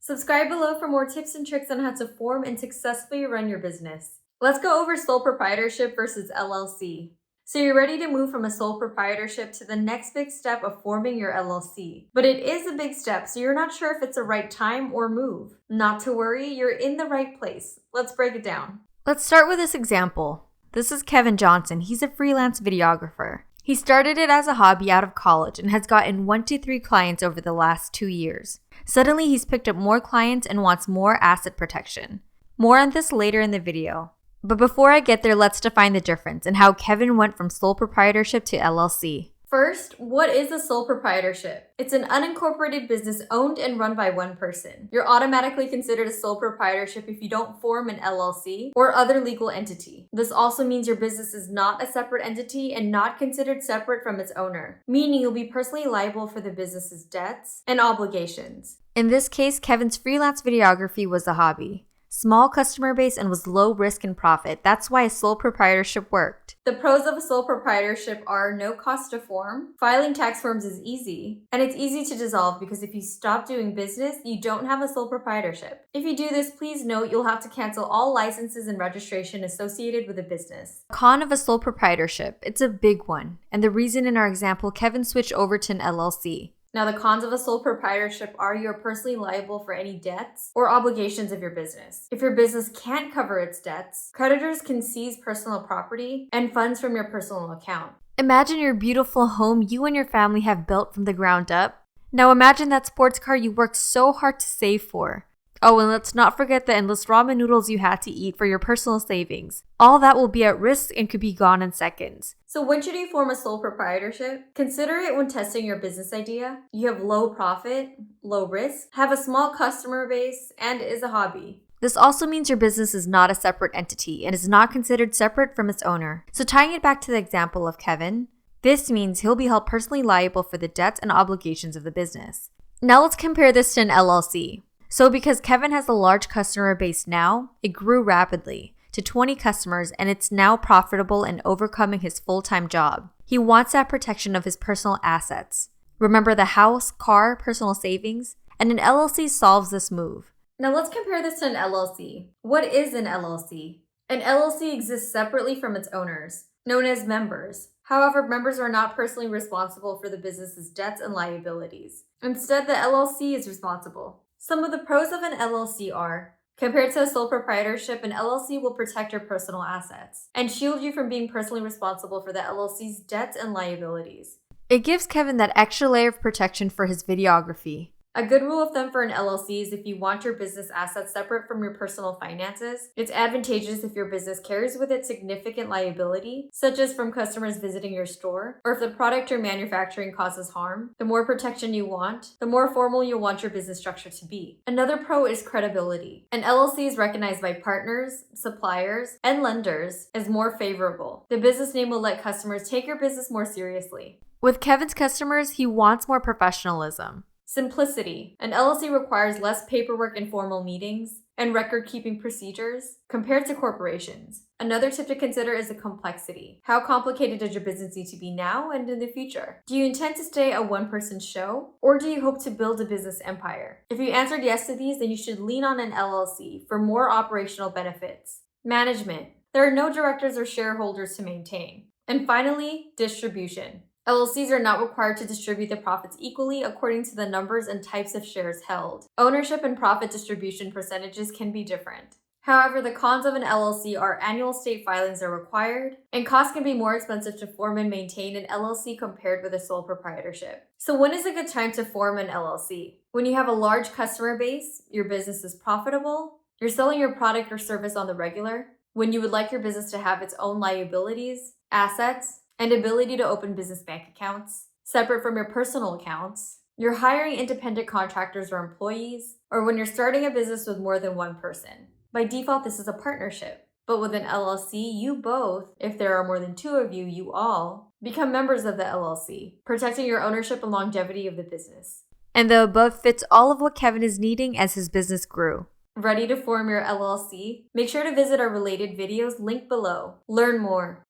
Subscribe below for more tips and tricks on how to form and successfully run your business. Let's go over sole proprietorship versus LLC. So you're ready to move from a sole proprietorship to the next big step of forming your LLC. But it is a big step, so you're not sure if it's the right time or move. Not to worry, you're in the right place. Let's break it down. Let's start with this example. This is Kevin Johnson. He's a freelance videographer. He started it as a hobby out of college and has gotten 1 to 3 clients over the last 2 years. Suddenly, he's picked up more clients and wants more asset protection. More on this later in the video. But before I get there, let's define the difference and how Kevin went from sole proprietorship to LLC. First, what is a sole proprietorship? It's an unincorporated business owned and run by one person. You're automatically considered a sole proprietorship if you don't form an LLC or other legal entity. This also means your business is not a separate entity and not considered separate from its owner, meaning you'll be personally liable for the business's debts and obligations. In this case, Kevin's freelance videography was a hobby. Small customer base and was low risk and profit. That's why a sole proprietorship worked. The pros of a sole proprietorship are no cost to form, filing tax forms is easy, and it's easy to dissolve because if you stop doing business, you don't have a sole proprietorship. If you do this, please note you'll have to cancel all licenses and registration associated with a business. Con of a sole proprietorship, it's a big one, and the reason in our example, Kevin switched over to an LLC. Now, the cons of a sole proprietorship are you're personally liable for any debts or obligations of your business. If your business can't cover its debts, creditors can seize personal property and funds from your personal account. Imagine your beautiful home you and your family have built from the ground up. Now imagine that sports car you worked so hard to save for. Oh, and let's not forget the endless ramen noodles you had to eat for your personal savings. All that will be at risk and could be gone in seconds. So when should you form a sole proprietorship? Consider it when testing your business idea. You have low profit, low risk, have a small customer base, and is a hobby. This also means your business is not a separate entity and is not considered separate from its owner. So tying it back to the example of Kevin, this means he'll be held personally liable for the debts and obligations of the business. Now let's compare this to an LLC. So because Kevin has a large customer base now, it grew rapidly to 20 customers and it's now profitable and overcoming his full-time job. He wants that protection of his personal assets. Remember the house, car, personal savings? And an LLC solves this move. Now let's compare this to an LLC. What is an LLC? An LLC exists separately from its owners, known as members. However, members are not personally responsible for the business's debts and liabilities. Instead, the LLC is responsible. Some of the pros of an LLC are, compared to a sole proprietorship, an LLC will protect your personal assets and shield you from being personally responsible for the LLC's debts and liabilities. It gives Kevin that extra layer of protection for his videography. A good rule of thumb for an LLC is if you want your business assets separate from your personal finances, it's advantageous if your business carries with it significant liability, such as from customers visiting your store, or if the product you're manufacturing causes harm. The more protection you want, the more formal you'll want your business structure to be. Another pro is credibility. An LLC is recognized by partners, suppliers, and lenders as more favorable. The business name will let customers take your business more seriously. With Kevin's customers, he wants more professionalism. Simplicity. An LLC requires less paperwork and formal meetings and record-keeping procedures compared to corporations. Another tip to consider is the complexity. How complicated does your business need to be now and in the future? Do you intend to stay a one-person show, or do you hope to build a business empire? If you answered yes to these, then you should lean on an LLC for more operational benefits. Management. There are no directors or shareholders to maintain. And finally, distribution. LLCs are not required to distribute the profits equally according to the numbers and types of shares held. Ownership and profit distribution percentages can be different. However, the cons of an LLC are annual state filings are required, and costs can be more expensive to form and maintain an LLC compared with a sole proprietorship. So when is a good time to form an LLC? When you have a large customer base, your business is profitable, you're selling your product or service on the regular, when you would like your business to have its own liabilities, assets, and ability to open business bank accounts, separate from your personal accounts, you're hiring independent contractors or employees, or when you're starting a business with more than one person. By default, this is a partnership. But with an LLC, you both, if there are more than 2 of you, you all, become members of the LLC, protecting your ownership and longevity of the business. And the above fits all of what Kevin is needing as his business grew. Ready to form your LLC? Make sure to visit our related videos linked below. Learn more.